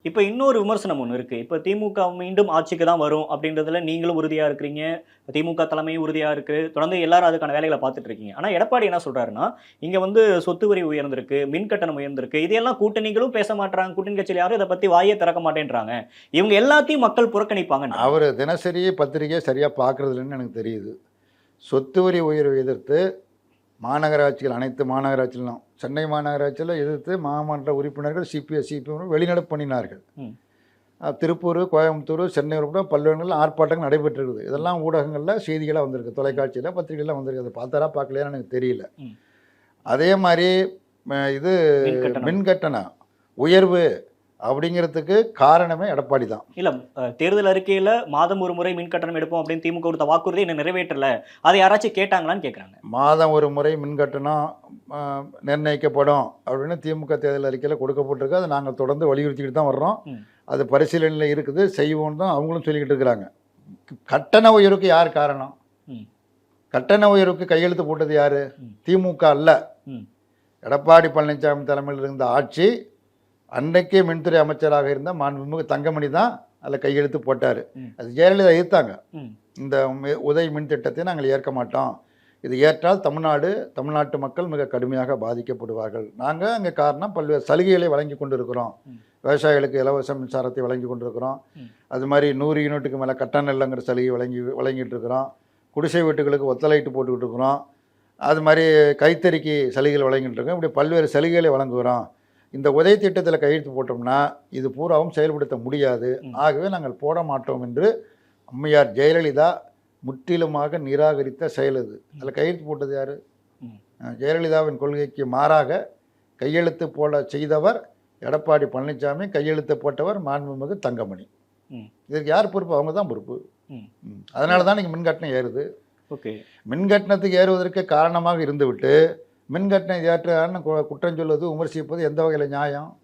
இப்ப இன்னொரு விமர்சனம் ஒண்ணு இருக்கு. இப்ப திமுக மீண்டும் ஆட்சிக்கு தான் வரும் அப்படின்றதுல நீங்களும் உறுதியா இருக்கிறீங்க. திமுக தலைமையும் உறுதியா இருக்கு. தொடர்ந்து எல்லாரும் அதுக்கான வேலைகள பார்த்துட்டு இருக்கீங்க. ஆனா எடப்பாடி என்ன சொல்றாருன்னா, இங்க வந்து சொத்து வரி உயர்ந்திருக்கு, மின் கட்டணம் உயர்ந்திருக்கு. இதெல்லாம் கூட்டணிகளும் பேச மாட்றாங்க. கூட்டணி கட்சியில யாரும் இத பத்தி வாயே திறக்க மாட்டேன்றாங்க. இவங்க எல்லாத்தையும் மக்கள் புறக்கணிப்பாங்கன்றாங்க. அவரு தினசரி பத்திரிகையை சரியா பார்க்கறது இல்லைன்னு எனக்கு தெரியுது. சொத்து வரி உயர்வை எதிர்த்து மாநகராட்சிகள் அனைத்து மாநகராட்சிகளும் சென்னை மாநகராட்சியில் எதிர்த்து மாமன்ற உறுப்பினர்கள் சிபிஎம் வெளிநடப்பு பண்ணினார்கள். ம். திருப்பூர், கோயம்புத்தூர், சென்னை உட்பட பல்வேறு இடங்களில் ஆர்ப்பாட்டங்கள் நடைபெற்றிருக்குது. இதெல்லாம் ஊடகங்களில் செய்திகளாக வந்திருக்கு, தொலைக்காட்சியில் பத்திரிகைலாம் வந்திருக்கு. அதை பார்த்தாரா பார்க்கலையான்னு எனக்கு தெரியல. ம். அதே மாதிரி இது மின் கட்டண உயர்வு அப்படிங்கிறதுக்கு காரணமே எடப்பாடி தான். இல்ல தேர்தல் அறிக்கையில மாதம் ஒரு முறை மின் கட்டணம் எடுப்போம் அப்படின்னு திமுக கொடுத்த வாக்குறுதி இன்னும் நிறைவேற்றல. அதை யாராச்சும் கேட்டாங்களான்னு கேட்கறாங்க. மாதம் ஒரு முறை மின் கட்டணம் நிர்ணயிக்கப்படும் அப்படின்னு திமுக தேர்தல் அறிக்கையில் கொடுக்கப்பட்டிருக்கு. அதை நாங்கள் தொடர்ந்து வலியுறுத்திக்கிட்டு தான் வர்றோம். அது பரிசீலனையில் இருக்குது, செய்வோம் தான் அவங்களும் சொல்லிக்கிட்டு இருக்கிறாங்க. கட்டண உயர்வுக்கு யார் காரணம்? கட்டண உயர்வுக்கு கையெழுத்து போட்டது யாரு? திமுக அல்ல. எடப்பாடி பழனிசாமி தலைமையில் இருந்த ஆட்சி, அன்றைக்கே மின்துறை அமைச்சராக இருந்த மாண்புமிகு தங்கமணி தான் அதில் கையெழுத்து போட்டார். அது ஜெயலலிதா எதிர்த்தாங்க. இந்த உதவி மின் திட்டத்தை நாங்கள் ஏற்க மாட்டோம், இது ஏற்றால் தமிழ்நாட்டு மக்கள் மிக கடுமையாக பாதிக்கப்படுவார்கள். நாங்கள் அங்கே காரணம் பல்வேறு சலுகைகளை வழங்கி கொண்டு இருக்கிறோம். விவசாயிகளுக்கு இலவச மின்சாரத்தை வழங்கி கொண்டிருக்கிறோம். அது மாதிரி 100 யூனிட்டுக்கு மேலே கட்டணம் இல்லைங்கிற சலுகை வழங்கிட்டு இருக்கிறோம். குடிசை வீட்டுகளுக்கு ஒத்தலைட்டு போட்டுக்கிட்டு இருக்கிறோம். அது மாதிரி கைத்தறிக்கு சலுகைகள் வழங்கிட்டு இருக்கோம். இப்படி பல்வேறு சலுகைகளை வழங்குகிறோம். இந்த உதவி திட்டத்தில் கையெழுத்து போட்டோம்னா இது பூராவும் செயல்படுத்த முடியாது, ஆகவே நாங்கள் போட மாட்டோம் என்று அம்மையார் ஜெயலலிதா முற்றிலுமாக நிராகரித்த செயல் அது. அதில் கையெழுத்து போட்டது யார்? ஜெயலலிதாவின் கொள்கைக்கு மாறாக கையெழுத்து போட செய்தவர் எடப்பாடி பழனிசாமி, கையெழுத்து போட்டவர் மாண்புமிகு தங்கமணி. இதற்கு யார் பொறுப்பு? அவங்க தான் பொறுப்பு. அதனால தான் நீங்கள் மின்கட்டணம் ஏறுது. ஓகே, மின்கட்டணத்துக்கு ஏறுவதற்கு காரணமாக இருந்துவிட்டு மின்கட்டணம் ஏற்றான்னு குற்றம் சொல்வது, விமர்சிப்பது எந்த வகையில் நியாயம்?